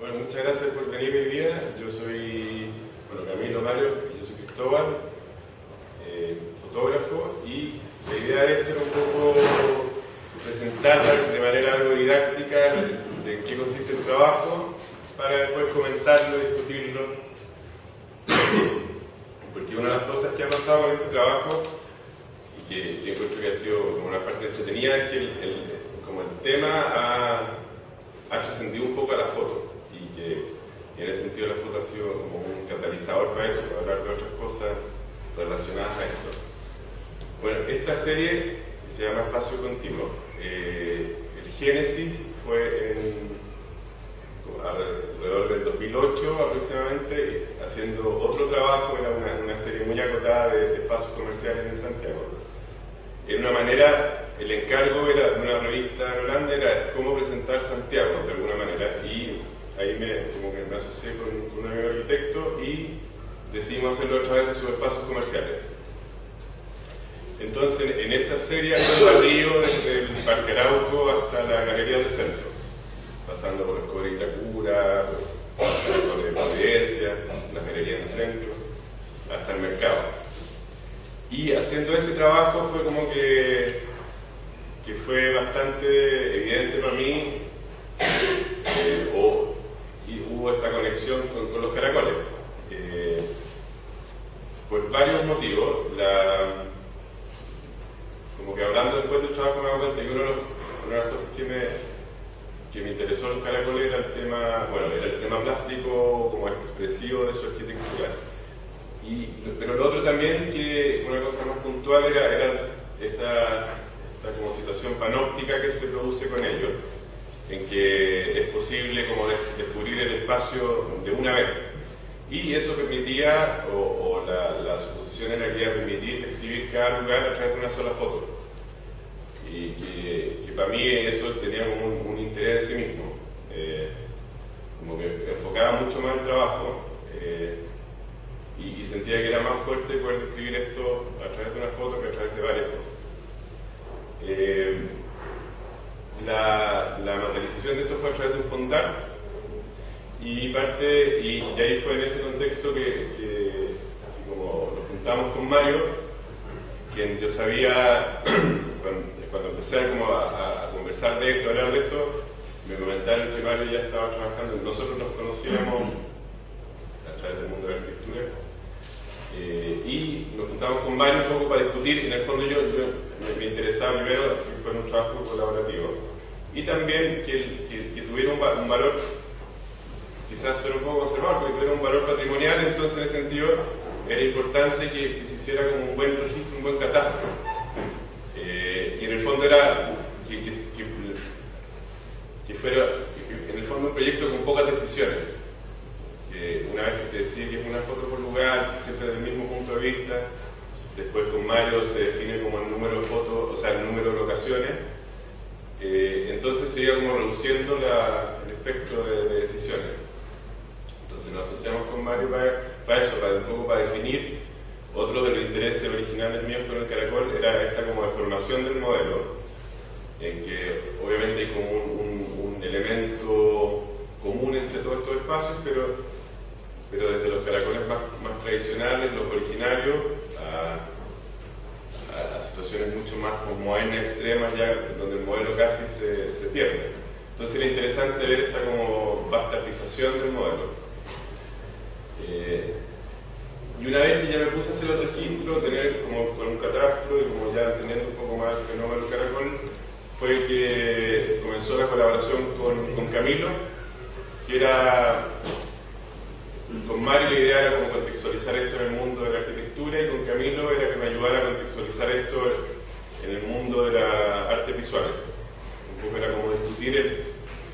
Bueno, muchas gracias por venir hoy día. Yo soy, Camilo Mario, yo soy Cristóbal, fotógrafo, y la idea de esto era un poco presentar de manera algo didáctica de qué consiste el trabajo, para después comentarlo, discutirlo. Porque una de las cosas que ha pasado en este trabajo, y que encuentro que ha sido como una parte entretenida, es que el tema ha trascendido un poco a la foto. Y que en ese sentido la foto ha sido como un catalizador para eso, para hablar de otras cosas relacionadas a esto. Bueno, esta serie se llama Espacio Continuo. El génesis fue alrededor del 2008 aproximadamente, haciendo otro trabajo. Era una serie muy acotada de espacios comerciales en Santiago. En una manera, el encargo era de una revista en Holanda, era cómo presentar Santiago de alguna manera, y ahí me asocié con un amigo arquitecto y decidimos hacerlo a través de sus espacios comerciales. Entonces, en esa serie hay un barrio desde el Parque Arauco hasta la Galería del Centro, pasando por el Cobre Itacura, por el Cobre de Providencia, la Galería del Centro, hasta el mercado. Y haciendo ese trabajo fue como que fue bastante evidente para mí, y hubo esta conexión con los caracoles. Por varios motivos. Como que hablando después del trabajo me doy cuenta que una de las cosas que me interesó en los caracoles era el tema plástico como expresivo de su arquitectura. Pero lo otro también, que una cosa más puntual era esta como situación panóptica que se produce con ellos, en que es posible como descubrir el espacio de una vez. Y eso permitía, o la suposición era que iba a permitir describir cada lugar a través de una sola foto. Y que para mí eso tenía como un interés en sí mismo. Como que enfocaba mucho más el trabajo. Y sentía que era más fuerte poder describir esto a través de una foto que a través de varias fotos. La materialización de esto fue a través de un fondart, y ahí fue en ese contexto que como nos juntamos con Mario, quien yo sabía cuando empecé a conversar de esto, a hablar de esto, me comentaron que Mario ya estaba trabajando. Nosotros nos conocíamos a través del mundo de la arquitectura, y nos juntamos con Mario un poco para discutir. En el fondo yo me interesaba primero que fuera un trabajo colaborativo, y también que tuviera un valor, quizás fuera un poco conservador, pero que tuviera un valor patrimonial. Entonces, en ese sentido, era importante que se hiciera como un buen registro, un buen catastro. Y en el fondo era que fuera en el fondo un proyecto con pocas decisiones. Una vez que se decide que es una foto por lugar, siempre desde el mismo punto de vista. Después con Mario se define como el número de fotos, o sea, el número de locaciones. Entonces se iba como reduciendo el espectro de decisiones. Entonces nos asociamos con Mario un poco para definir. Otro de los intereses originales míos con el caracol era esta como deformación del modelo, en que obviamente hay como un elemento común entre todos estos espacios, pero desde los caracoles más tradicionales, los originarios, a situaciones mucho más modernas, extremas, ya donde el modelo casi se pierde. Entonces era interesante ver esta como bastardización del modelo. Y una vez que ya me puse a hacer el registro, tener como con un catastro y como ya entendiendo un poco más el fenómeno del caracol, fue que comenzó la colaboración con Camilo, que era... Con Mario la idea era como contextualizar esto en el mundo de la arquitectura, y con Camilo era que me ayudara a contextualizar esto en el mundo de las artes visuales. Un poco era como discutir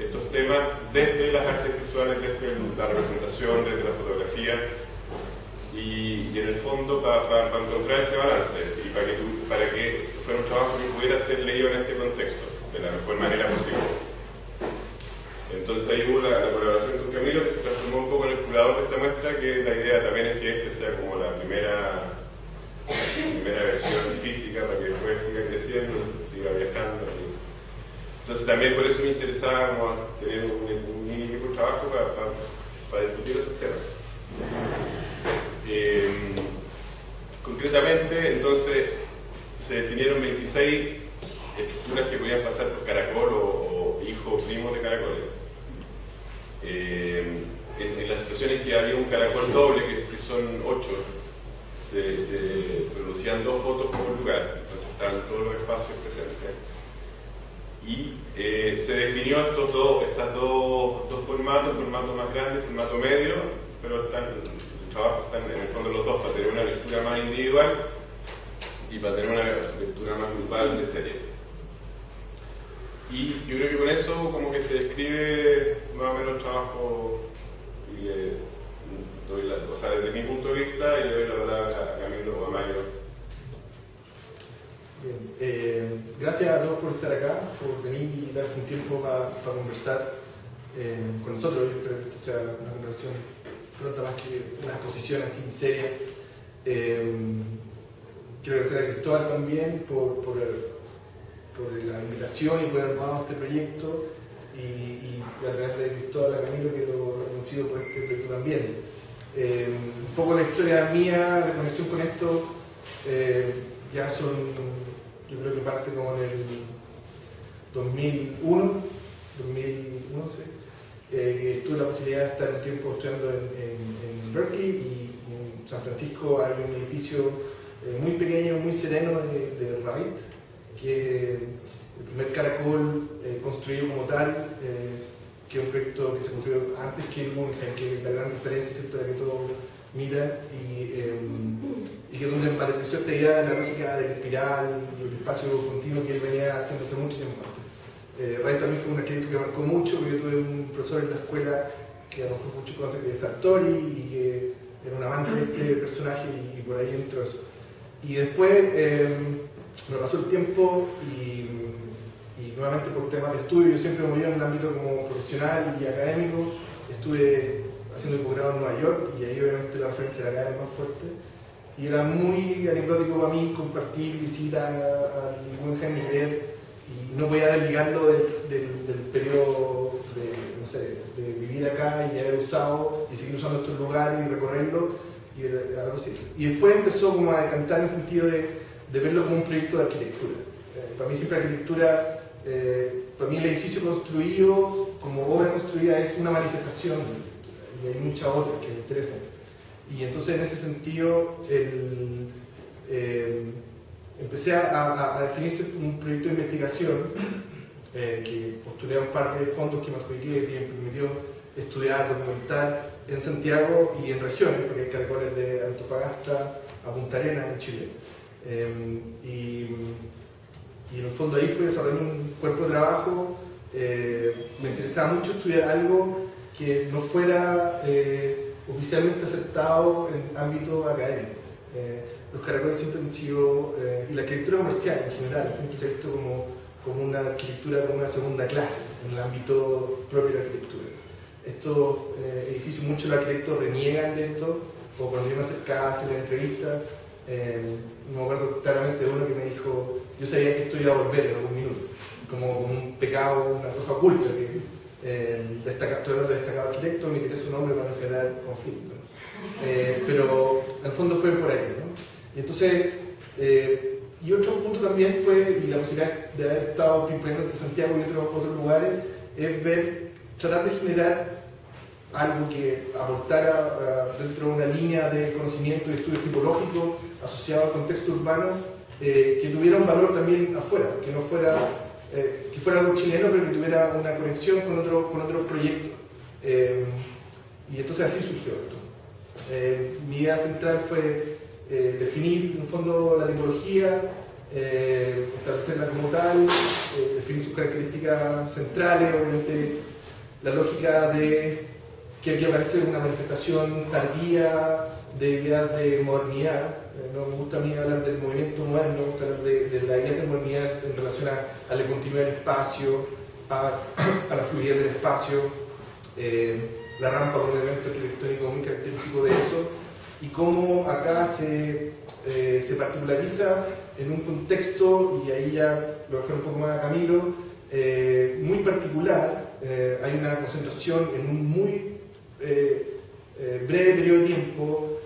estos temas desde las artes visuales, desde la representación, desde la fotografía, y en el fondo para encontrar ese balance y para que fuera un trabajo que pudiera ser leído en este contexto de la mejor manera posible. Entonces ahí hubo la colaboración con Camilo, que se transformó un poco en el curador de esta muestra, que la idea también es que este sea como la primera versión física, para que después siga creciendo, siga viajando. Entonces también por eso me interesaba como tener un mini equipo de trabajo para discutir esos temas. Concretamente, entonces, se definieron 26 estructuras que podían pasar por caracol o hijo o primo de caracoles. En las situaciones que había un caracol doble, que son 8, se producían 2 fotos por lugar, entonces estaban todos los espacios presentes. Y se definió estos dos formatos, formato más grande, formato medio, pero el trabajo está en el fondo los dos, para tener una lectura más individual y para tener una lectura más grupal de serie. Y yo creo que con eso como que se describe más o menos el trabajo y le doy o sea, desde mi punto de vista, y le doy la palabra a Camilo o a Mario. Bien, gracias a todos por estar acá, por venir y darse un tiempo para conversar con nosotros. Yo espero que esto sea una conversación pronta más que una exposición así seria. Quiero agradecer a Cristóbal también por la invitación y por haber armado este proyecto, y a través de Cristóbal a Camilo quedo reconocido por este proyecto también. Un poco la historia mía de conexión con esto ya son, yo creo que parte como en el 2001, sí, que tuve la posibilidad de estar un tiempo estudiando en Berkeley, y en San Francisco hay un edificio muy pequeño, muy sereno de Wright, que el primer caracol construido como tal, que es un proyecto que se construyó antes que el Guggenheim, que es la gran diferencia, ¿cierto?, la que todos miran, y que donde materializó esta idea de la lógica del espiral y el espacio continuo que él venía haciéndose mucho tiempo antes. Wright también fue un arquitecto que marcó mucho, porque yo tuve un profesor en la escuela que a lo mejor muchos conocen, que es Sartori, y que era un amante de este personaje, y por ahí entró eso. Y después me pasó el tiempo y nuevamente por temas de estudio, yo siempre me moví en el ámbito como profesional y académico. Estuve haciendo el posgrado en Nueva York, y ahí obviamente la referencia era cada vez más fuerte, y era muy anecdótico para mí compartir visitas al Guggenheim y ver, y no podía desligarlo del periodo de, no sé, de vivir acá y haber usado y seguir usando estos lugares y recorrerlos, y después empezó como a decantar en el sentido de verlo como un proyecto de arquitectura. Para mí siempre arquitectura, para mí el edificio construido como obra construida es una manifestación de arquitectura, y hay muchas otras que me interesan. Y entonces en ese sentido empecé a definirse un proyecto de investigación que postulé a un par de fondos que me adjudiqué, que me permitió estudiar, documentar en Santiago y en regiones, porque hay caracoles de Antofagasta a Punta Arenas en Chile. Y en el fondo ahí fui desarrollando un cuerpo de trabajo. Me interesaba mucho estudiar algo que no fuera oficialmente aceptado en ámbito académico. Los caracoles siempre han sido, y la arquitectura comercial en general, siempre se ha visto como una arquitectura, como una segunda clase en el ámbito propio de la arquitectura. Estos edificios, muchos los arquitectos reniegan de esto, o cuando yo me acercaba a hacer la entrevista, me acuerdo claramente de uno que me dijo: yo sabía que esto iba a volver en algún minuto, como un pecado, una cosa oculta, que estoy hablando de destacado arquitecto, me quité su nombre para no generar conflicto, ¿no? Pero en el fondo fue por ahí, ¿no? Y entonces, y otro punto también fue, y la posibilidad de haber estado pimponeando entre Santiago y otros lugares, es tratar de generar algo que aportara dentro de una línea de conocimiento y estudio tipológico asociado al contexto urbano, que tuviera un valor también afuera, que no fuera, que fuera algo chileno, pero que tuviera una conexión con otros proyectos. Y entonces así surgió esto. Mi idea central fue definir en el fondo la tipología, establecerla como tal, definir sus características centrales, obviamente la lógica de que aquí aparece una manifestación tardía de ideas de modernidad. No me gusta a mí hablar del movimiento moderno, me gusta hablar de la idea de modernidad en relación a la continuidad del espacio, a la fluidez del espacio, la rampa como elemento arquitectónico muy característico de eso, y cómo acá se particulariza en un contexto, y ahí ya lo dejé un poco más a Camilo, muy particular, hay una concentración en un muy breve periodo de tiempo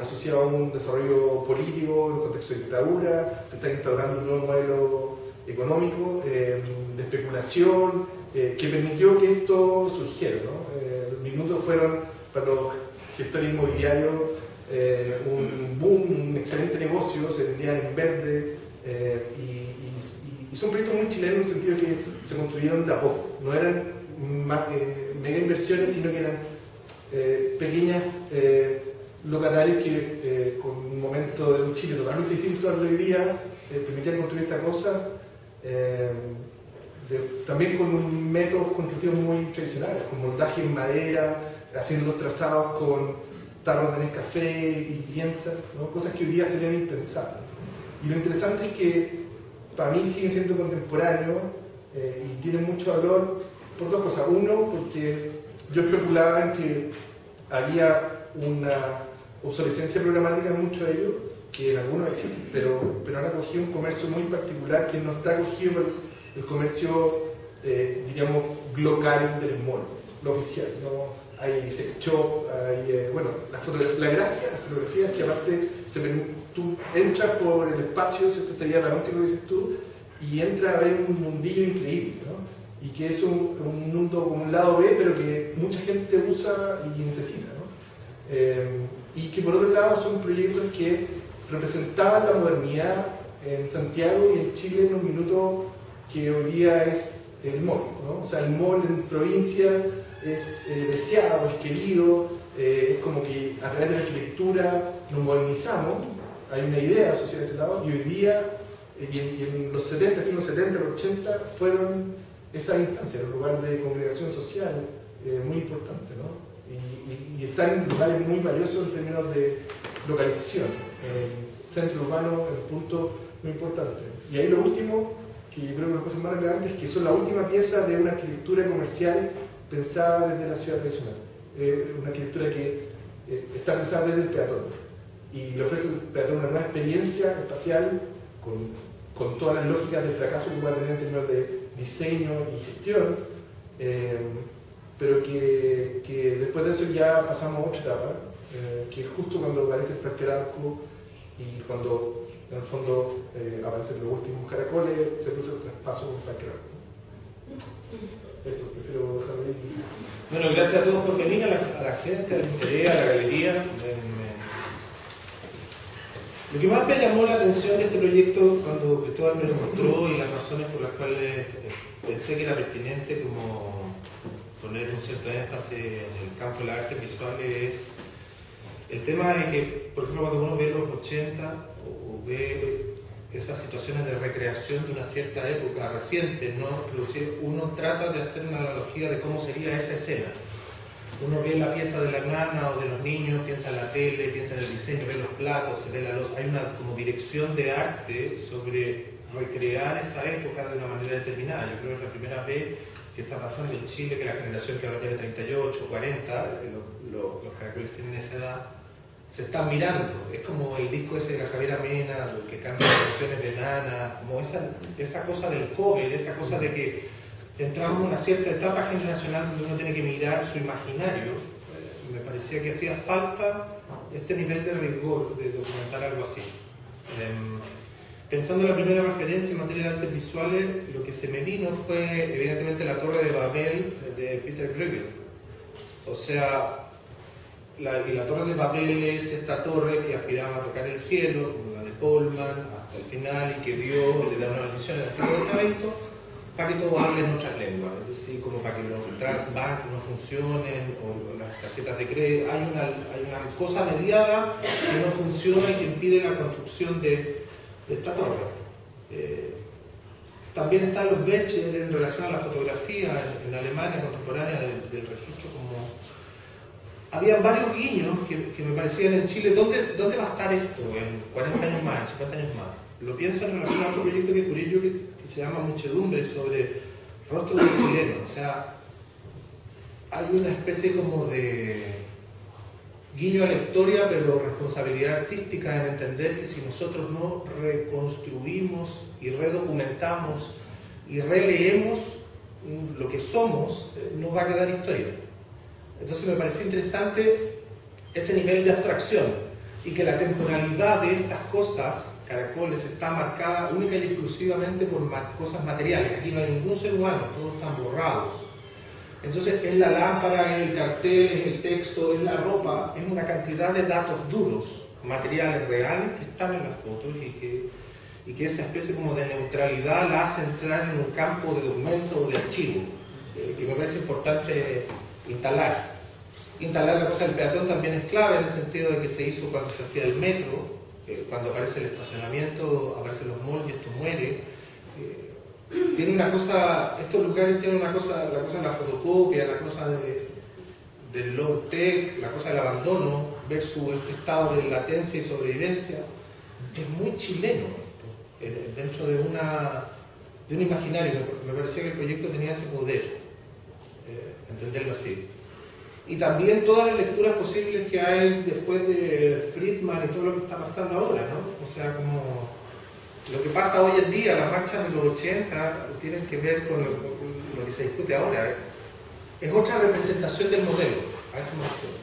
asociado a un desarrollo político en un contexto de dictadura. Se está instaurando un nuevo modelo económico de especulación que permitió que esto surgiera, ¿no? Los minutos fueron para los gestores inmobiliarios un boom, un excelente negocio, se vendían en verde y son proyectos muy chilenos en el sentido que se construyeron de a poco, no eran mega inversiones, sino que eran pequeñas locatarios que con un momento de un Chile totalmente distinto al de hoy día permitían construir esta cosa, también con métodos constructivos muy tradicionales, con moldaje en madera, haciendo los trazados con tarros de Nescafé y lienzas, ¿no? Cosas que hoy día serían impensables. Y lo interesante es que para mí siguen siendo contemporáneos y tienen mucho valor por dos cosas. Uno, porque yo especulaba en que había una obsolescencia programática en muchos de ellos, que en algunos existen, pero han acogido un comercio muy particular que no está acogido por el comercio, diríamos, local del mall, lo oficial, ¿no? Hay sex shop, hay, bueno, la gracia de la fotografía es que aparte tú entras por el espacio, ¿cierto? Este día paramétrico que dices tú, y entras a ver un mundillo increíble, ¿no? Y que es un mundo como un lado B, pero que mucha gente usa y necesita, ¿no? Y que por otro lado son proyectos que representaban la modernidad en Santiago y en Chile en un minuto que hoy día es el mall, ¿no? O sea, el mall en provincia es deseado, es querido, es como que a través de la arquitectura nos modernizamos, hay una idea asociada a ese lado, y hoy día, y en los 70, fines de los 70, los 80, fueron esas instancias, un lugar de congregación social muy importante, ¿no? Y están en lugares muy valiosos en términos de localización, centro urbano, el punto muy importante. Y ahí lo último, que yo creo que las cosas más relevantes, que son la última pieza de una arquitectura comercial pensada desde la ciudad tradicional. Una arquitectura que está pensada desde el peatón y le ofrece al peatón una nueva experiencia espacial con todas las lógicas de fracaso que pueda tener en términos de diseño y gestión, pero que después de eso ya pasamos a otra etapa, que es justo cuando aparece el Parque Arauco y cuando en el fondo aparecen los últimos caracoles, se produce el traspaso con el Parque Arauco. Eso, prefiero dejarlo ahí. Bueno, gracias a todos por venir, a la gente, al interés, a la galería. Lo que más me llamó la atención de este proyecto cuando Cristóbal me lo mostró y las razones por las cuales pensé que era pertinente como poner un cierto énfasis en el campo de las artes visuales es el tema de que, por ejemplo, cuando uno ve los 80 o ve esas situaciones de recreación de una cierta época reciente, ¿no? Inclusive uno trata de hacer una analogía de cómo sería esa escena. Uno ve la pieza de la nana o de los niños, piensa en la tele, piensa en el diseño, ve los platos, se ve la luz. Hay una como dirección de arte sobre recrear esa época de una manera determinada. Yo creo que es la primera vez que está pasando en Chile que la generación que ahora tiene 38, 40, los caracoles tienen esa edad, se están mirando. Es como el disco ese de Javier Amena, que canta canciones de nana, como esa cosa del cover, esa cosa de que entramos en una cierta etapa generacional donde uno tiene que mirar su imaginario. Me parecía que hacía falta este nivel de rigor de documentar algo así. Pensando en la primera referencia en materia de artes visuales, lo que se me vino fue evidentemente la Torre de Babel de Peter Bruegel. O sea, la Torre de Babel es esta torre que aspiraba a tocar el cielo, como la de Polman, hasta el final, y que Dios le da una bendición al Espíritu Testamento para que todos hablen otras lenguas, es decir, como para que los transbank no funcionen o las tarjetas de crédito. Hay una cosa mediada que no funciona y que impide la construcción de esta torre. También están los Becher en relación a la fotografía en Alemania contemporánea del registro. Como había varios guiños que me parecían en Chile. ¿Dónde va a estar esto en 40 años más, en 50 años más? Lo pienso en relación a otro proyecto que curé yo que se llama Muchedumbre, sobre rostros de chilenos. O sea, hay una especie como de guiño a la historia, pero responsabilidad artística en entender que si nosotros no reconstruimos y redocumentamos y releemos lo que somos, no va a quedar historia. Entonces me pareció interesante ese nivel de abstracción y que la temporalidad de estas cosas, caracoles, está marcada única y exclusivamente por cosas materiales. Aquí no hay ningún ser humano, todos están borrados. Entonces es la lámpara, es el cartel, es el texto, es la ropa, es una cantidad de datos duros, materiales reales que están en las fotos y que esa especie como de neutralidad la hace entrar en un campo de documento o de archivo, que me parece importante instalar. Instalar la cosa del peatón también es clave en el sentido de que se hizo cuando se hacía el metro, cuando aparece el estacionamiento, aparecen los malls y esto muere. Tiene una cosa, estos lugares tienen una cosa, la cosa de la fotocopia, la cosa del low tech, la cosa del abandono versus este estado de latencia y sobrevivencia. Es muy chileno esto, dentro de un imaginario. Me parecía que el proyecto tenía ese poder, entenderlo así. Y también todas las lecturas posibles que hay después de Friedman y todo lo que está pasando ahora, ¿no? O sea, como lo que pasa hoy en día, las marchas de los 80 tienen que ver con lo que se discute ahora. Es otra representación del modelo, a eso me refiero.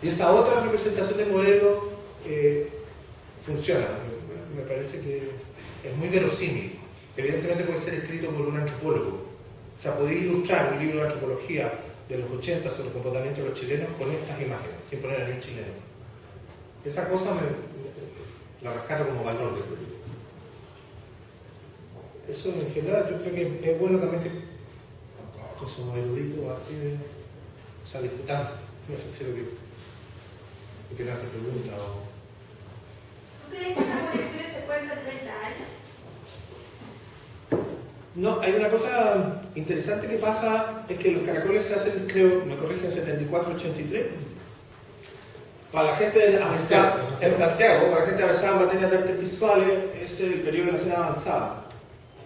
Y esa otra representación del modelo funciona. Me parece que es muy verosímil. Evidentemente puede ser escrito por un antropólogo. O sea, podéis ilustrar un libro de antropología de los 80 sobre el comportamiento de los chilenos con estas imágenes, sin poner a ningún chileno. Esa cosa la rescato como valor del proyecto. Eso en general yo creo que es bueno también que como erudito así de, o sea, disputar, me refiero que le hace preguntas o... ¿Tú crees que esta historia se cuenta en 30 años? No, hay una cosa interesante que pasa, es que los caracoles se hacen, creo, me corrigen, 74-83. Para la gente avanzada en Santiago, para la gente avanzada en materias de artes visuales, es el periodo de la escena avanzada.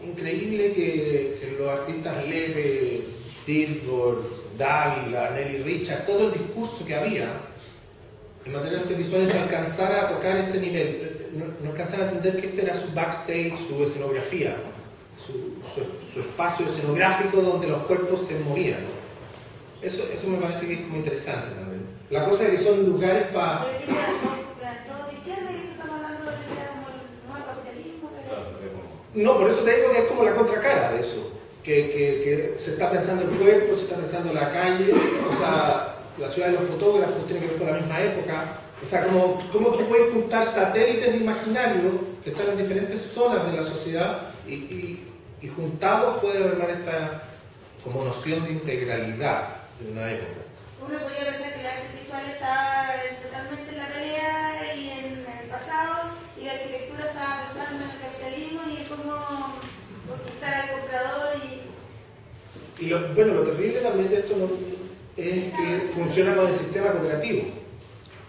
Increíble que los artistas Lepe, Dilbert, Dávila, Nelly Richard, todo el discurso que había en materia de artes visuales no alcanzara a tocar este nivel, no alcanzara a entender que este era su backstage, su escenografía. Su espacio escenográfico donde los cuerpos se movían. Eso me parece que es muy interesante también. La cosa es que son lugares para... Pero que todo de izquierda y eso estamos hablando de como el capitalismo. No, por eso te digo que es como la contracara de eso. Que se está pensando el cuerpo, se está pensando la calle, o sea, la ciudad de los fotógrafos tiene que ver con la misma época. O sea, como tú puedes juntar satélites de imaginario que están en diferentes zonas de la sociedad y juntados puede armar esta como noción de integralidad de una época. Uno podría pensar que el arte visual está totalmente en la pelea y en el pasado, y la arquitectura estaba pensando en el capitalismo y en cómo conquistar al comprador y... Lo terrible también de esto es que funciona con el sistema cooperativo.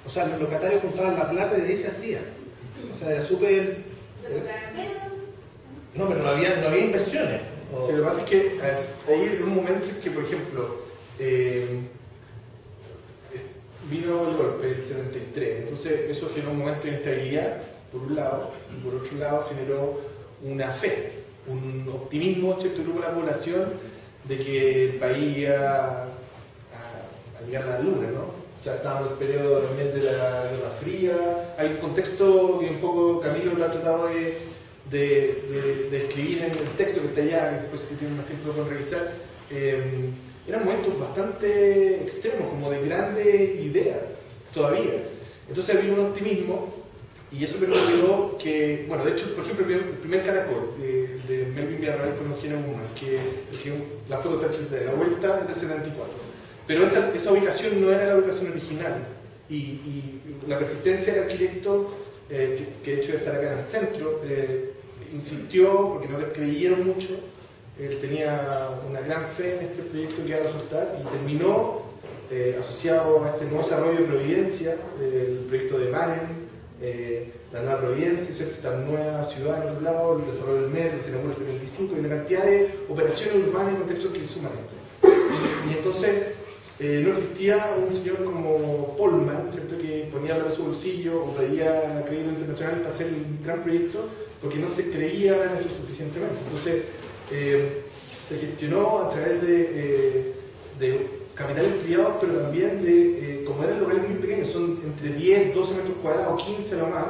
O sea, los locatarios juntaban la plata y de ahí se hacían. O sea, era súper... No, pero no había inversiones. Sí, lo que pasa es que hay un momento en que, por ejemplo, vino el golpe del 73, entonces eso generó un momento de inestabilidad, por un lado, y por otro lado generó una fe, un optimismo en cierto grupo de la población de que el país iba a llegar a la luna, ¿no? O sea, estábamos en el periodo también de la Guerra Fría, hay un contexto que un poco Camilo lo ha tratado de escribir en el texto que está allá, que después si tienen más tiempo lo pueden revisar. Eran momentos bastante extremos, como de grandes ideas todavía. Entonces había un optimismo y eso permitió que, bueno, de hecho, por ejemplo, el primer caracol de Melvin Villarreal con Eugenio Guzmán, que la foto está de la vuelta del 74. Pero esa ubicación no era la ubicación original y la persistencia del arquitecto, que de hecho de estar acá en el centro, insistió porque no le creyeron mucho. Él tenía una gran fe en este proyecto que iba a resultar y terminó asociado a este nuevo desarrollo de Providencia, el proyecto de Manen, la nueva Providencia, ¿cierto? Esta nueva ciudad en otro lado, el desarrollo del metro, que se inaugura en el 75, y una cantidad de operaciones urbanas y contextos que suman esto. Y entonces no existía un señor como Polman, ¿cierto? Que ponía plata de su bolsillo o pedía crédito internacional para hacer un gran proyecto, porque no se creía en eso suficientemente. Entonces, se gestionó a través de capitales privados, pero también de, como eran locales muy pequeños, son entre 10, 12 metros cuadrados, 15 lo más,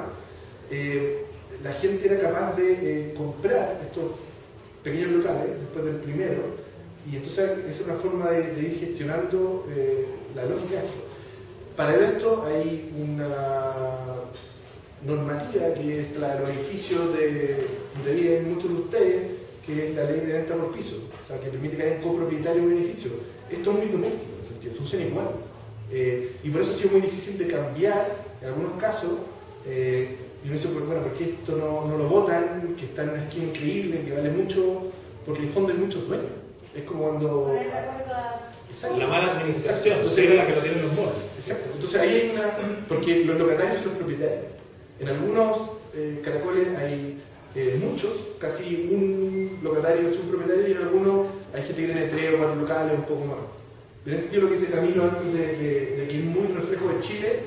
la gente era capaz de comprar estos pequeños locales después del primero, y entonces esa es una forma de ir gestionando la lógica de esto. Para esto hay una normativa que es la de los edificios donde viven muchos de ustedes, que es la ley de venta por piso, o sea, que permite que haya un copropietario de un edificio. Esto es muy doméstico, en el sentido, funciona igual. Y por eso ha sido muy difícil de cambiar en algunos casos. Y uno dice, bueno, ¿por qué esto no lo votan? Que está en una esquina increíble, que vale mucho, porque en el fondo hay muchos dueños. Es como cuando... Exacto. La mala administración, entonces es la que lo tienen los monos. Exacto. Entonces ahí hay una... Porque los locatarios son los propietarios. En algunos caracoles hay muchos, casi un locatario es un propietario, y en algunos hay gente que tiene 3 o 4 locales, un poco más. En ese sentido, lo que dice Camilo antes de que es muy reflejo de Chile,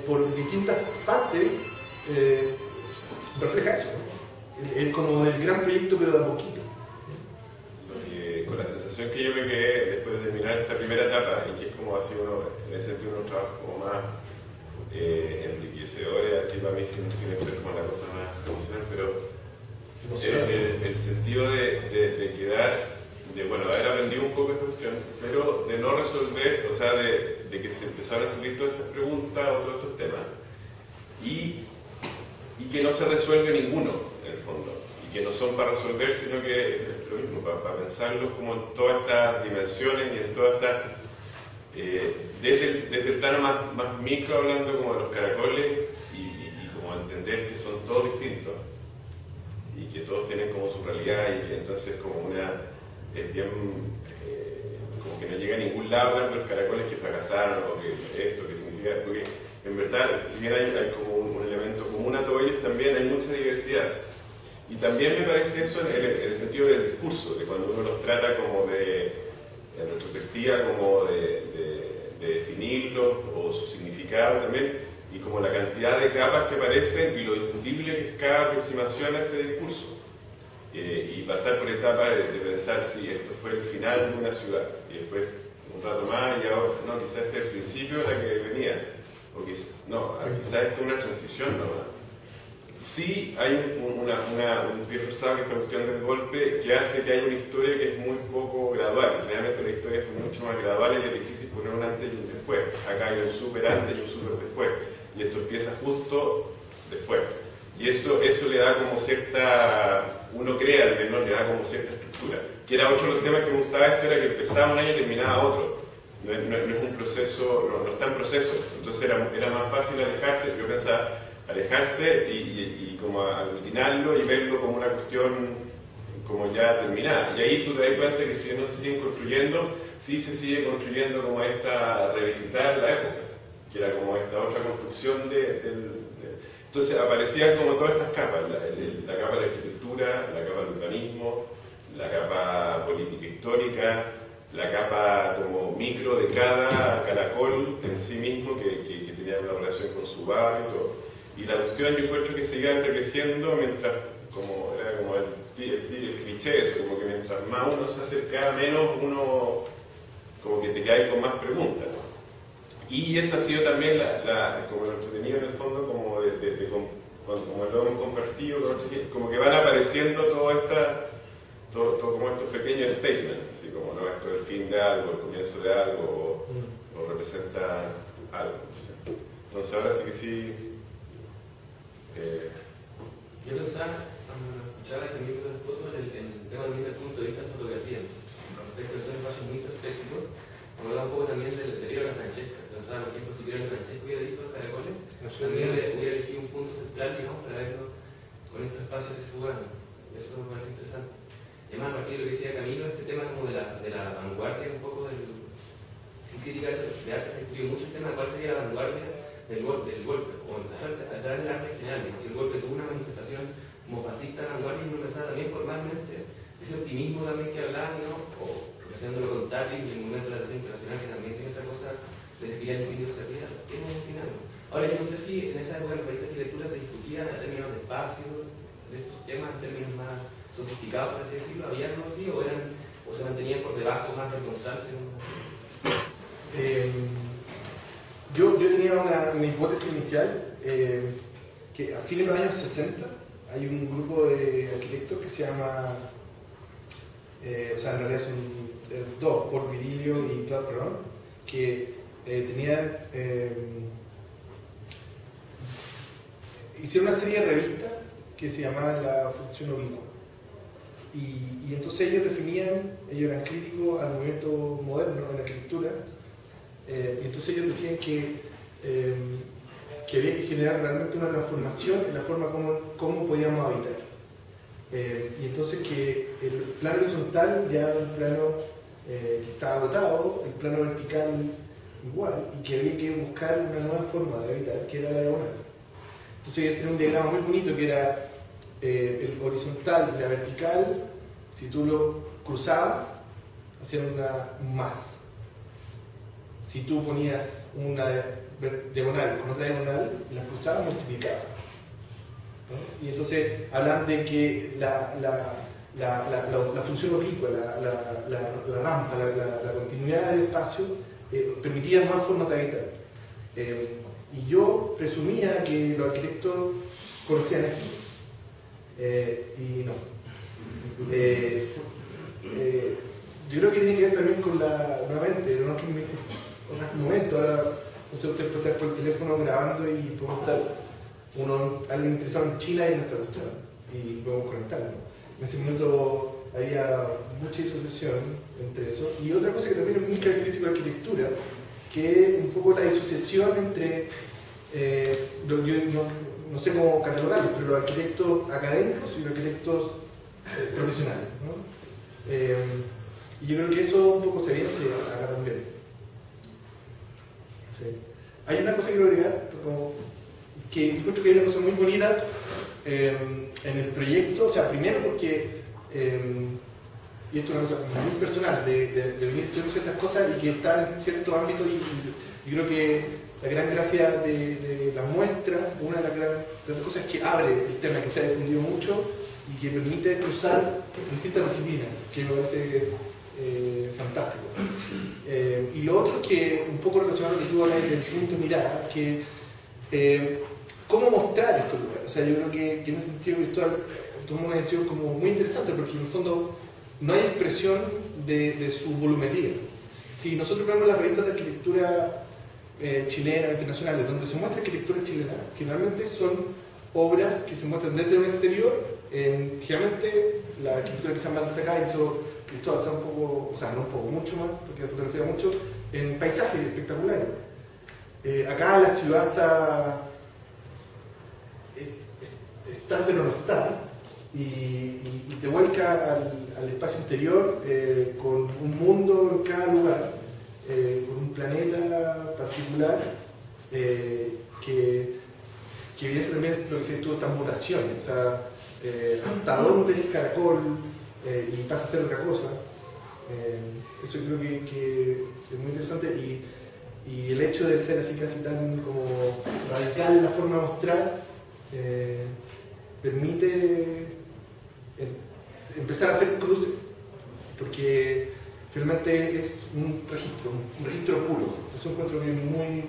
por distintas partes, refleja eso, ¿no? Es como del gran proyecto, pero de a poquito. Con la sensación que yo me quedé después de terminar esta primera etapa, y que es como ha sido en ese sentido un trabajo como más enriquecedor, así para mí sin ser como la cosa más emocional, pero el sentido de quedar, de haber aprendido un poco esa cuestión, pero de no resolver, o sea, de que se empezaron a salir todas estas preguntas o todos estos temas, y que no se resuelve ninguno, en el fondo, y que no son para resolver, sino que es lo mismo, para pensarlos como en todas estas dimensiones y en todas estas, desde el plano más micro, hablando como de los caracoles, y como entender que son todos distintos, y que todos tienen como su realidad, y que entonces como es bien, como que no llega a ningún lado hablar de los caracoles que fracasaron, o que esto, que significa, porque en verdad, si bien hay como un elemento común a todos ellos, también hay mucha diversidad. Y también me parece eso en el sentido del discurso, de cuando uno los trata como en retrospectiva, como de definirlos, o su significado también, y como la cantidad de capas que aparecen y lo discutible que es cada aproximación a ese discurso. Y pasar por etapas de pensar si esto fue el final de una ciudad, y después un rato más, y ahora, no, quizás este es el principio de la que venía, o quizás esto es una transición nomás. Sí hay un pie forzado, que esta cuestión del golpe, que hace que haya una historia que es muy poco gradual. Generalmente las historias son mucho más graduales y es difícil poner un antes y un después. Acá hay un súper antes y un súper después, y esto empieza justo después. Y eso le da como cierta, uno cree al menos, le da como cierta estructura. Que era otro de los temas que me gustaba esto, era que empezaba un año y terminaba otro. No es un proceso, no está en proceso. Entonces era más fácil alejarse, yo pensaba, alejarse y como aglutinarlo y verlo como una cuestión como ya terminada. Y ahí tú te das cuenta que si no se siguen construyendo, sí se sigue construyendo como revisitar la época, que era como esta otra construcción entonces aparecían como todas estas capas, la capa de la arquitectura, la capa del urbanismo, la capa política histórica, la capa como micro de cada caracol en sí mismo, que tenía una relación con su barrio y todo. Y la cuestión, yo encuentro que se iba enriqueciendo mientras, era como el cliché eso, como que mientras más uno se acercaba, menos uno como que te cae con más preguntas. Y eso ha sido también como lo entretenido en el fondo, como como lo hemos compartido, como que van apareciendo todo como estos pequeños statements, así como, ¿no? Esto es el fin de algo, el comienzo de algo, o representa algo. ¿Sí? Entonces ahora sí que sí. Yo pensaba, cuando escuchaba este libro de fotos, en el tema también del punto de vista de fotografía. Respecto a esos espacios muy perspectivos, me hablaba un poco también del libro de la Francesca. Pensaba, por ejemplo, si hubiera la Francesca hubiera visto los caracoles, también hubiera elegido un punto central, digamos, para verlo con estos espacios que se jugaron. Eso me parece interesante. Y además, a partir de lo que decía Camilo, este tema como de la vanguardia, un poco en crítica de arte se estudió mucho el tema de cuál sería la vanguardia del golpe, o a través del arte en general. Si el golpe tuvo una manifestación como fascista en la vanguardia, y uno pensaba también formalmente ese optimismo también que hablaba, ¿no? O relacionándolo con Tatlin y el movimiento de la relación internacional, que también tiene esa cosa de desviar el infinito hacia arriba, tiene un final. Ahora, yo no sé si en esa época en el país de arquitectura se discutía en términos de espacio, de estos temas, en términos más sofisticados, por así decirlo, había algo así, o eran o se mantenían por debajo más vergonzantes. Yo tenía una hipótesis inicial que a fines de los años 60 hay un grupo de arquitectos que se llama, o sea, en realidad son dos, Paul Virilio y Claude Perron, que tenían, hicieron una serie de revistas que se llamaban La Función Oblicua. Y entonces ellos ellos eran críticos al movimiento moderno en la arquitectura, y entonces ellos decían que había que generar realmente una transformación en la forma como podíamos habitar. Y entonces que el plano horizontal ya era un plano que estaba agotado, el plano vertical igual, y que había que buscar una nueva forma de habitar, que era la diagonal. Entonces ellos tenían un diagrama muy bonito que era el horizontal y la vertical, si tú lo cruzabas, hacían un más. Si tú ponías una diagonal con otra diagonal, las cruzabas, multiplicabas, ¿no? Y entonces hablan de que la función oblicua, la rampa, la continuidad del espacio permitía nuevas formas de habitar. Y yo presumía que los arquitectos conocían esto, y no. Yo creo que tiene que ver también con nuevamente, en otro momento, ahora no sé, usted puede estar por el teléfono grabando y podemos estar alguien interesado en China y en nuestra cuestión, y podemos conectarnos. En ese minuto había mucha disociación entre eso. Y otra cosa que también es muy característico de la arquitectura, que es un poco la disociación entre, yo no sé cómo catalogarlos, pero los arquitectos académicos y los arquitectos profesionales, ¿no? Y yo creo que eso un poco se evidencia acá también. Sí. Hay una cosa que quiero agregar, que encuentro que hay una cosa muy bonita en el proyecto, o sea, primero porque, y esto es una cosa muy personal, de venir estudiando ciertas cosas y que están en ciertos ámbitos, y creo que la gran gracia de la muestra, una de las grandes cosas es que abre el tema, que se ha difundido mucho y que permite cruzar distintas disciplinas, que me parece fantástico. Y lo otro que, un poco relacionado a lo que tú hablas del punto de mirada, que cómo mostrar estos lugares. O sea, yo creo que en ese sentido Cristóbal tomó una decisión como muy interesante, porque en el fondo no hay expresión de su volumetría. Si nosotros vemos las revistas de arquitectura chilena, internacionales, donde se muestra arquitectura chilena, generalmente son obras que se muestran desde un exterior, generalmente la arquitectura que se más destacada hizo Cristóbal hace un poco, o sea, no un poco, mucho más, porque la fotografía mucho, en paisajes espectaculares. Acá la ciudad está pero no está, y te vuelca al espacio interior con un mundo en cada lugar, con un planeta particular que evidencia también lo que se dice estas mutaciones, o sea, hasta dónde es el caracol y pasa a ser otra cosa. Eso creo que es muy interesante, y el hecho de ser así casi tan como radical en la forma de mostrar permite empezar a hacer cruces, porque finalmente es un registro puro. Eso encuentro que es muy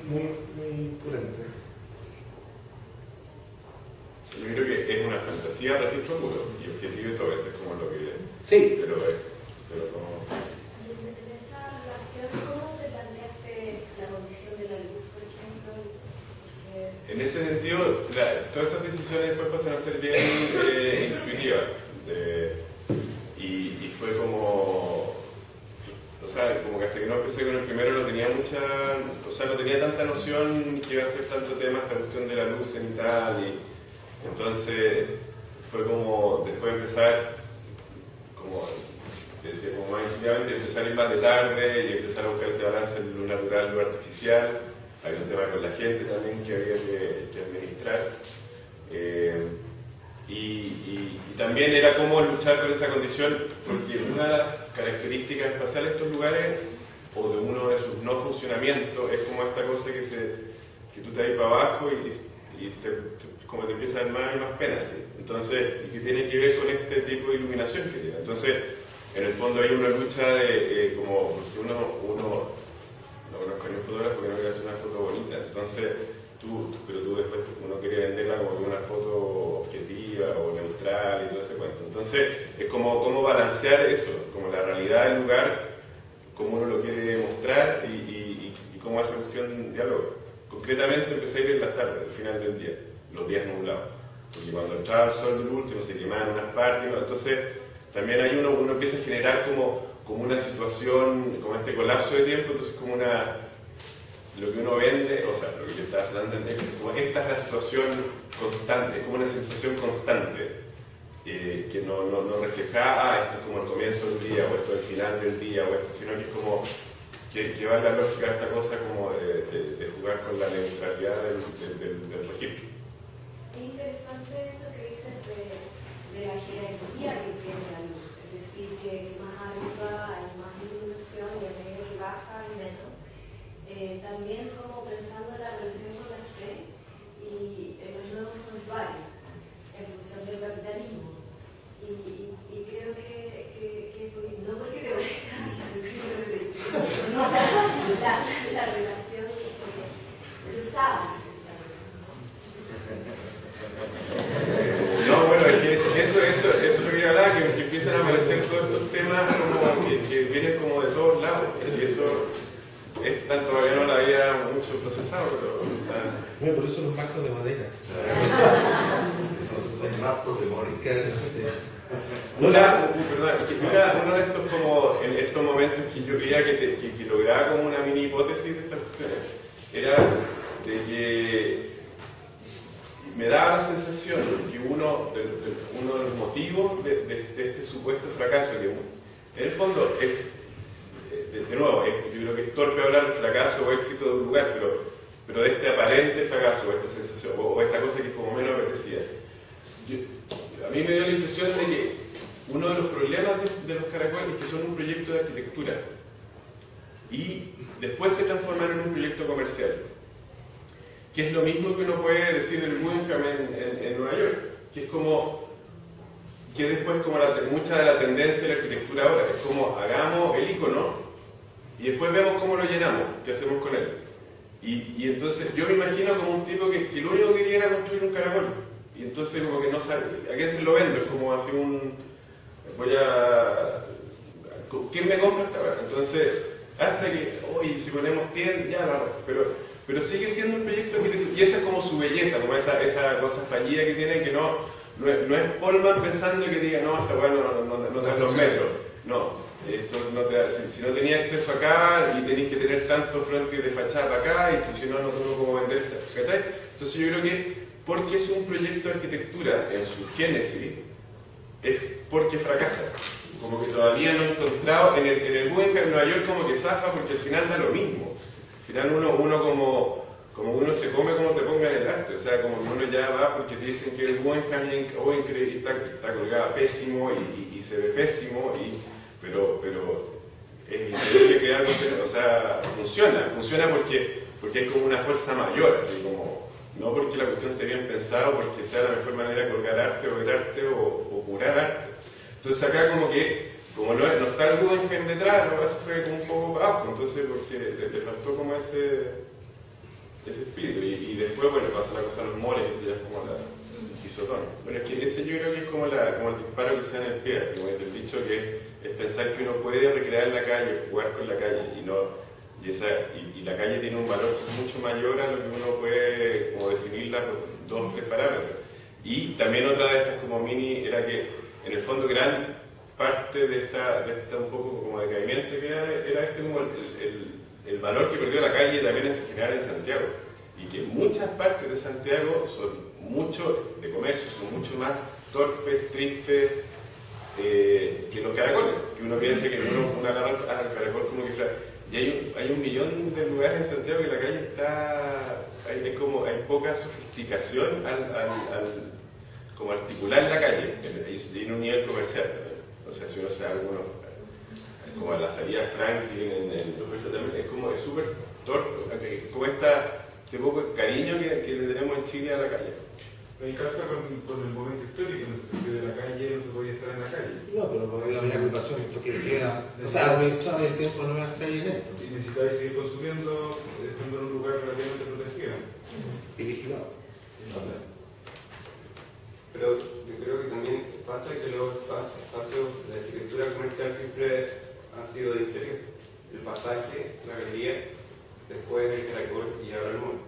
potente. Yo creo que es una fantasía registro puro y objetivo y todo eso es como lo que... Sí. Pero como... En esa relación, ¿cómo te planteaste la condición de la luz, por ejemplo? En ese sentido, todas esas decisiones después pasan a ser bien intuitivas. Y fue como... O sea, como que hasta que no empecé con el primero no tenía no tenía tanta noción que iba a ser tanto tema esta cuestión de la luz cenital, y entonces fue como después empezar como decía, como más intuitivamente empezar a ir más de tarde y empezar a buscar este balance en lo natural, lo artificial. Hay un tema con la gente también que había que administrar, y también era cómo luchar con esa condición, porque una de las características espaciales de estos lugares, o de uno de sus no funcionamientos, es como esta cosa que tú te vas para abajo y como te empieza a dar más y más pena, ¿sí? Entonces, y que tiene que ver con este tipo de iluminación que tiene. Entonces, en el fondo hay una lucha de, como, porque uno no conozco a ningún fotógrafo porque no quiere hacer una foto bonita, entonces pero tú después uno quiere venderla como una foto objetiva o neutral y todo ese cuento. Entonces es como cómo balancear eso, como la realidad del lugar, cómo uno lo quiere mostrar y cómo hace cuestión diálogo. Concretamente empecé a ir en las tardes, al final del día, los días nublados, porque cuando entraba el sol del último se quemaban unas partes, ¿no? Entonces también hay uno empieza a generar como una situación, como este colapso de tiempo, entonces como lo que uno vende, o sea, lo que yo estaba tratando de entender, como esta es la situación constante, es como una sensación constante, que no refleja, esto es como el comienzo del día, o esto es el final del día, o esto, sino que es como que va en la lógica de esta cosa como de jugar con la neutralidad del registro. Es interesante eso que dices de la jerarquía que tiene la luz, es decir, que más arriba hay más iluminación y a medida que baja hay menos. También como pensando en la relación con la fe y en los nuevos santuarios en función del capitalismo. Y creo que no porque te parezca la relación cruzada. No, bueno, es que eso es lo que hablaba, que empiezan a aparecer todos estos temas como que vienen como de todos lados, y eso todavía no lo había mucho procesado, pero bueno, por eso los marcos de madera. Son marcos de Mónica. Uno de estos como en estos momentos que yo veía que lograba como una mini hipótesis de estas cuestiones era de que me daba la sensación que uno de los motivos de este supuesto fracaso, que en el fondo es, de nuevo, yo creo que es torpe hablar de fracaso o éxito de un lugar, pero de este aparente fracaso, o esta sensación, o esta cosa que como menos apetecía. A mí me dio la impresión de que uno de los problemas de los caracoles es que son un proyecto de arquitectura y después se transformaron en un proyecto comercial, que es lo mismo que uno puede decir del Guggenheim en Nueva York, que es como que después como mucha de la tendencia de la arquitectura ahora es como hagamos el icono y después vemos cómo lo llenamos, qué hacemos con él. Y entonces yo me imagino como un tipo que lo único que quería era construir un caracol. Y entonces como que no sabe, ¿a quién se lo vendo? Es como así ¿quién me compra esta vez? Entonces, hasta que, si ponemos tiendas, ya la pero sigue siendo un proyecto y esa es como su belleza, como esa cosa fallida que tiene, que no es Polman pensando que diga, no, esta weá no te da los metros. No, esto no te da, si no tenía acceso acá y tenéis que tener tanto frontis de fachada para acá, y si no tengo cómo vender, ¿cachai? Entonces yo creo que porque es un proyecto de arquitectura en su génesis, es porque fracasa. Como que todavía no he encontrado, en el Guggenheim en Nueva York como que zafa porque al final da lo mismo. Al final uno como uno se come como te pongan el arte, o sea, como uno ya va porque te dicen que el Guggenheim está colgada pésimo y se ve pésimo, pero es increíble que algo, o sea, funciona porque hay como una fuerza mayor, así como no porque la cuestión esté bien pensada o porque sea la mejor manera de colgar arte o ver arte o curar arte. Entonces acá como no está el Guggenheim detrás, lo que fue como un poco para abajo, entonces porque le faltó como ese espíritu. Y después, bueno, pasa la cosa a los moles, que ya es como la pisotón. Bueno, es que ese yo creo que es como el disparo que se da en el pie, como el dicho que es pensar que uno puede recrear la calle, jugar con la calle, y la calle tiene un valor mucho mayor a lo que uno puede como definirla por 2 o 3 parámetros. Y también otra de estas como mini era que en el fondo gran parte de esta un poco como decaimiento que era como el valor que perdió la calle también en general en Santiago, y que muchas partes de Santiago son mucho de comercio, son mucho más torpes, tristes que los caracoles, que uno piensa que uno agarra al caracol como que y hay 1 millón de lugares en Santiago que la calle hay poca sofisticación como articular la calle, y en un nivel comercial también. O sea, si uno se da algunos, como la salida de Franklin en los versos también, es súper torpe, como este poco cariño que le tenemos en Chile a la calle. Hay casa con el momento histórico, en el sentido de la calle, no se podía estar en la calle. No, pero porque la ocupación, esto que queda. O sea, el tiempo no es ahí en esto. Y necesitáis seguir consumiendo, estando en un lugar relativamente protegido. Y vigilado. Pero yo creo que también pasa que los espacios de arquitectura comercial siempre han sido de interior. El pasaje, la galería, después el caracol y ahora el mall.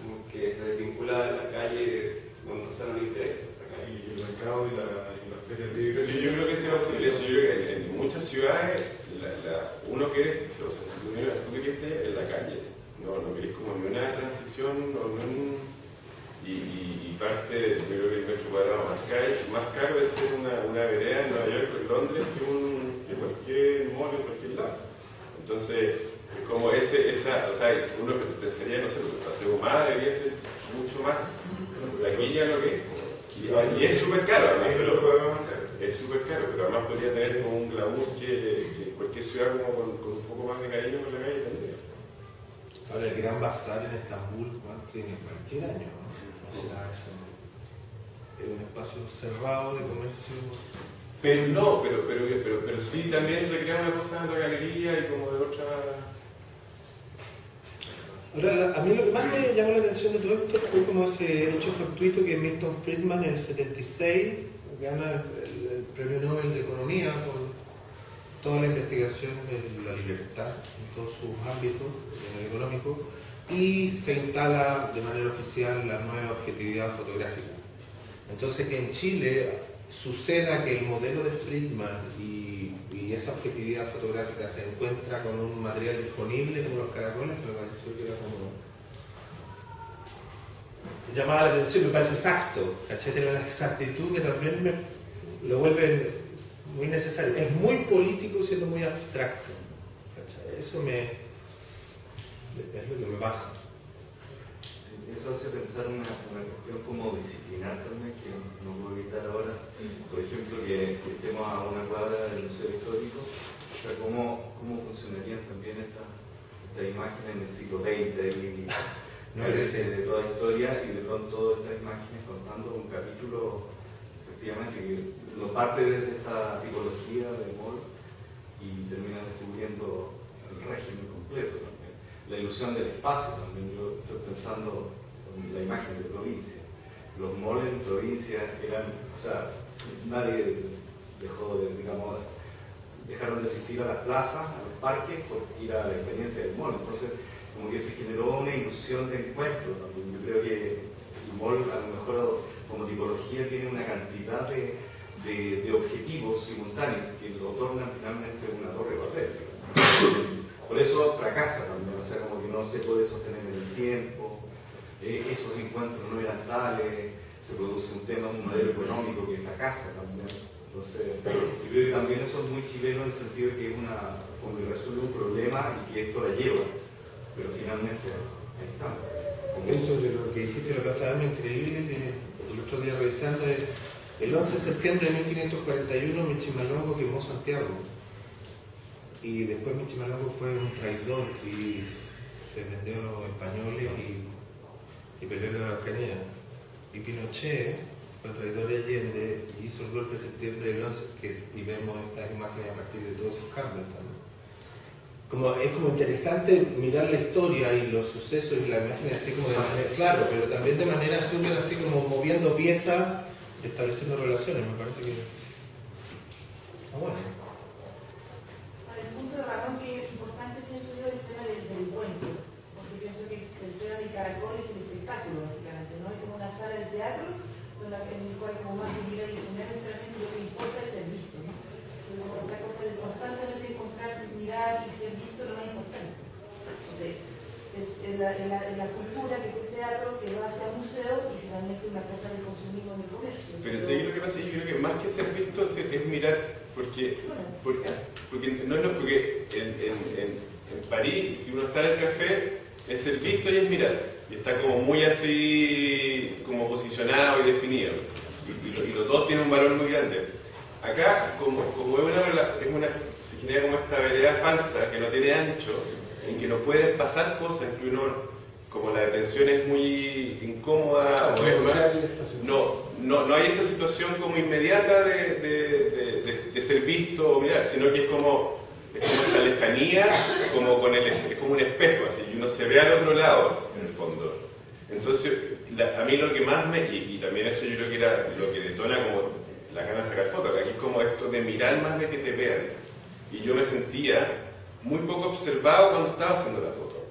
Como que se desvincula de la calle donde no le interesa. Y el mercado y las ferias de Yo creo que este va a ser eso. Yo creo que en muchas ciudades uno quiere, o sea, tú que estés en la calle, no querés como ni una transición y parte, yo creo que el metro cuadrado más caro es ser una vereda en Nueva York o en Londres que cualquier mall en cualquier lado. Entonces, como o sea, uno pensaría, no sé, lo que Paseo Humada debería ser mucho más taquilla lo que es. Y es súper caro, además, es súper caro, pero además podría tener como un glamour que cualquier ciudad como con un poco más de cariño por la calle tendría. Ahora, el Gran Bazar en Estambul tiene cualquier año, ¿no? O sea, es un espacio cerrado de comercio. Pero sí también recrea una cosa de la galería y como de otra. Ahora, a mí lo que más me llamó la atención de todo esto fue como ese hecho fortuito que Milton Friedman en el 76 gana el Premio Nobel de Economía por toda la investigación de la libertad en todos sus ámbitos, en el económico, y se instala de manera oficial la nueva objetividad fotográfica. Entonces que en Chile suceda que el modelo de Friedman y esa objetividad fotográfica se encuentra con un material disponible como los caracoles, me pareció que era como... llamaba la atención, me parece exacto, ¿cachai? Tiene una exactitud que también lo vuelve muy necesario. Es muy político siendo muy abstracto, ¿cachai? Eso es lo que me pasa. Eso hace pensar una cuestión como disciplinar también, que no puedo evitar ahora. Por ejemplo, que estemos a una cuadra del Museo Histórico, o sea, cómo funcionarían también estas imágenes en el siglo XX y de toda historia, y de pronto estas imágenes contando un capítulo, efectivamente, que no parte desde esta tipología de mall y termina descubriendo el régimen completo también. La ilusión del espacio también, yo estoy pensando en la imagen de provincia. Los malls en provincia eran, o sea, nadie dejaron de asistir a las plazas, a los parques, por ir a la experiencia del mall. Entonces, como que se generó una ilusión de encuentro también. Yo creo que el mall, a lo mejor como tipología, tiene una cantidad de objetivos simultáneos que lo tornan finalmente una torre de papel. Por eso fracasa también, o sea, como que no se puede sostener en el tiempo, esos encuentros no eran tales, se produce un modelo económico que fracasa también. Entonces, yo creo que también eso es muy chileno en el sentido de que es como que resuelve un problema y que esto la lleva, pero finalmente ahí está. Eso de lo que dijiste la Plaza de Armas, increíble, el otro día revisando, el 11 de septiembre de 1541 Michimalongo quemó Santiago. Y después Michimalongo fue un traidor y se vendió a los españoles y peleó en la Araucanía. Y Pinochet fue traidor de Allende y hizo el golpe de septiembre del 11 y vemos estas imágenes a partir de todos esos cambios también. Es como interesante mirar la historia y los sucesos y la imagen así como de manera, claro, pero también de manera súper así como moviendo piezas, estableciendo relaciones, me parece que está bueno. El punto de Ramón que es importante, pienso yo, el tema del puente, porque pienso que el tema del caracol es el espectáculo, básicamente, ¿no? Es como una sala de teatro en el cual, como más se mira y diseñar, necesariamente lo que importa es ser visto, ¿no? Esta cosa de constantemente encontrar, mirar y ser visto es lo más importante. O sea, es la cultura, que es el teatro, que va hacia el museo y finalmente una cosa del consumismo en el comercio. Pero sí, lo que pasa, yo creo que más que ser visto es mirar, porque en París, si uno está en el café, es ser visto y es mirar. Y está como muy así, como posicionado y definido. Y los dos tienen un valor muy grande. Acá, como se genera como esta vereda falsa que no tiene ancho, en que no pueden pasar cosas, que uno como la detención es muy incómoda, o es más, no hay esa situación como inmediata de ser visto o mirar, sino que es como esta lejanía, es como un espejo, así, y uno se ve al otro lado, en el fondo. Entonces, a mí lo que más y también eso yo creo que era lo que detona como las ganas de sacar fotos, que aquí es como esto de mirar más de que te vean. Y yo me sentía muy poco observado cuando estaba haciendo la foto.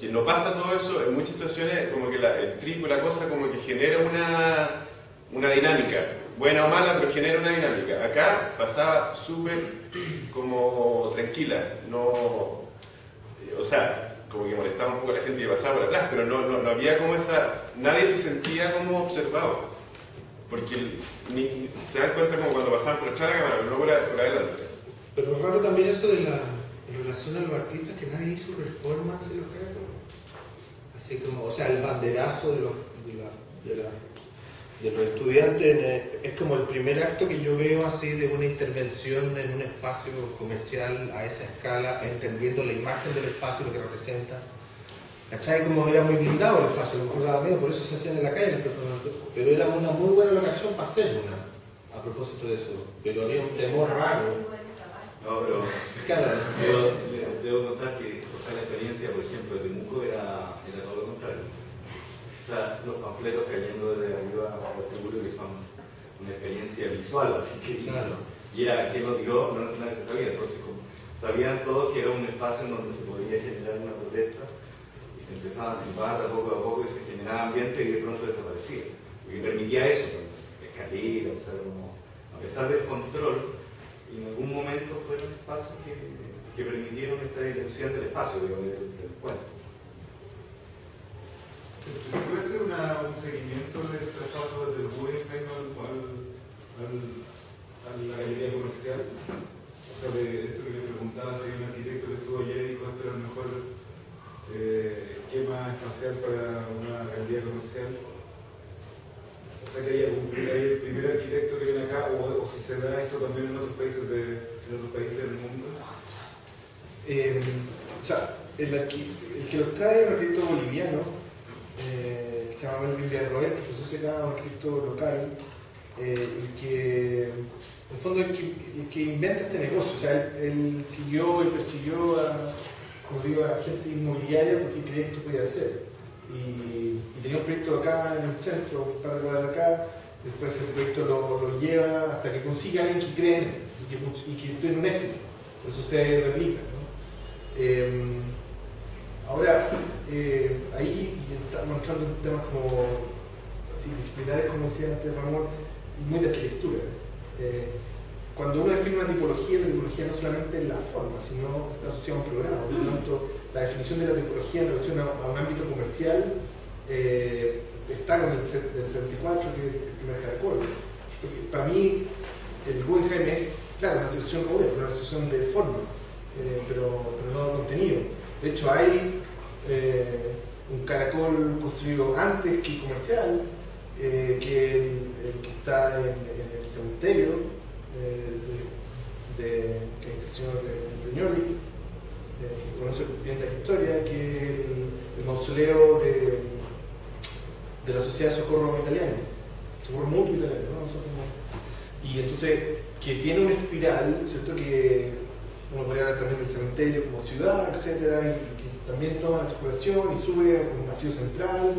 Que no pasa todo eso, en muchas situaciones como que el trigo, la cosa como que genera una dinámica, buena o mala, pero genera una dinámica. Acá pasaba súper como tranquila, no, o sea, como que molestaba un poco a la gente que pasaba por atrás, pero no había como nadie se sentía como observado, porque se dan cuenta como cuando pasaban por atrás de la cámara, no por adelante. Pero raro también eso de en relación a los artistas, que nadie hizo performance en los caracoles. Así como, o sea, el banderazo de los estudiantes es como el primer acto que yo veo así de una intervención en un espacio comercial a esa escala, entendiendo la imagen del espacio, lo que representa. ¿Cachai? Como era muy blindado el espacio, lo mejor daba miedo, por eso se hacían en la calle, pero era una muy buena locación para hacer una, a propósito de eso, pero había un temor raro. No, pero claro, debo contar que, o sea, la experiencia, por ejemplo, de Temuco era todo lo contrario. O sea, los panfletos cayendo desde arriba, seguro que son una experiencia visual, así que claro. Y era que lo tiró, nadie se sabía, entonces sabían todos que era un espacio en donde se podía generar una protesta y se empezaba a silbar de poco a poco y se generaba ambiente y de pronto desaparecía, porque permitía eso, escalera, o sea, como, a pesar del control, y en algún momento fueron espacios que permitieron esta ilusión del espacio, del cuento. ¿Se puede hacer un seguimiento del traspaso desde el Guggenheim a la galería comercial? O sea, de esto que me preguntaba, si hay un arquitecto que estuvo allá y dijo esto era el mejor esquema espacial para una galería comercial. O sea, que hay el primer arquitecto que viene acá, o si se da esto también en otros países del mundo. O sea, el que los trae es un arquitecto boliviano, se llama Melvin Villarroel, que se asocia acá a un arquitecto local, el que, en el fondo, el que inventa este negocio. O sea, él siguió y persiguió a gente inmobiliaria porque creía que esto podía hacer. Y tenía un proyecto acá en el centro, un par de cuadras de acá, después el proyecto lo lleva hasta que consigue a alguien que cree en él y que tiene un éxito. Eso se replica, ¿no? Ahora, ahí estamos entrando en temas como así, disciplinares, como decía antes Ramón, y muy de arquitectura. Cuando uno define una tipología, la tipología no solamente es la forma, sino está asociada a un programa. Por lo tanto, la definición de la tipología en relación a un ámbito comercial está con el 74, que es el primer caracol. Porque para mí, el Guggenheim es, claro, una asociación una asociación de forma, pero no de contenido. De hecho, hay un caracol construido antes que comercial, que el que está en el cementerio que es el señor Brignoli, que conoce bien la historia, que es el mausoleo de la Sociedad de Socorro Italiana, Socorro Mutuo Italiano, ¿no? Y entonces, que tiene una espiral, ¿cierto? Que uno podría hablar también del cementerio como ciudad, etcétera, y que también toma la circulación y sube a un vacío central,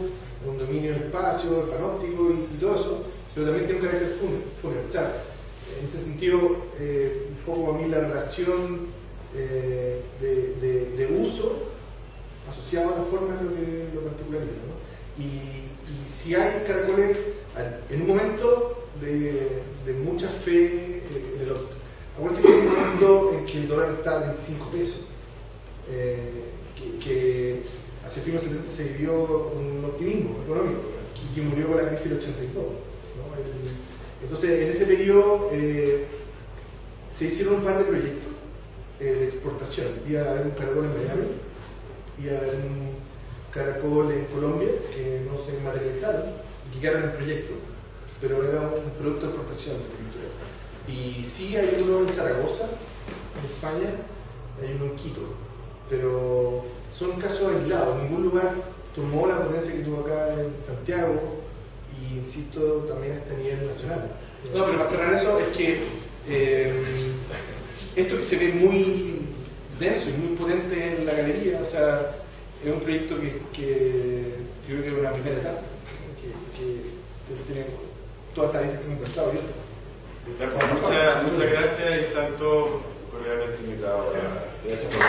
un dominio del espacio, el panóptico y todo eso, pero también tiene un carácter fúnebre. O sea, en ese sentido, un poco a mí la relación de uso asociado a la forma es lo particulariza, ¿no? Y si hay caracoles en un momento de mucha fe en el otro. Acuérdense que hay un momento en que el dólar está a 25 pesos, que hacia el fin de los 70 se vivió un optimismo económico y que murió con la crisis del 82, ¿no? Entonces, en ese periodo se hicieron un par de proyectos de exportación. Iba a haber un caracol en Miami, iba a haber un caracol en Colombia que no se materializaron y que quedaron en el proyecto, pero era un producto de exportación de pintura. Y sí hay uno en Zaragoza, en España, hay uno en Quito, pero son casos aislados. En ningún lugar tomó la potencia que tuvo acá en Santiago y, insisto, también a este nivel nacional. No, pero para cerrar eso es que esto que se ve muy denso y muy potente en la galería, o sea, es un proyecto que yo creo que es una primera etapa, que tiene todas estas ideas que hemos conversado. Muchas gracias y están todos cordialmente invitados. Gracias por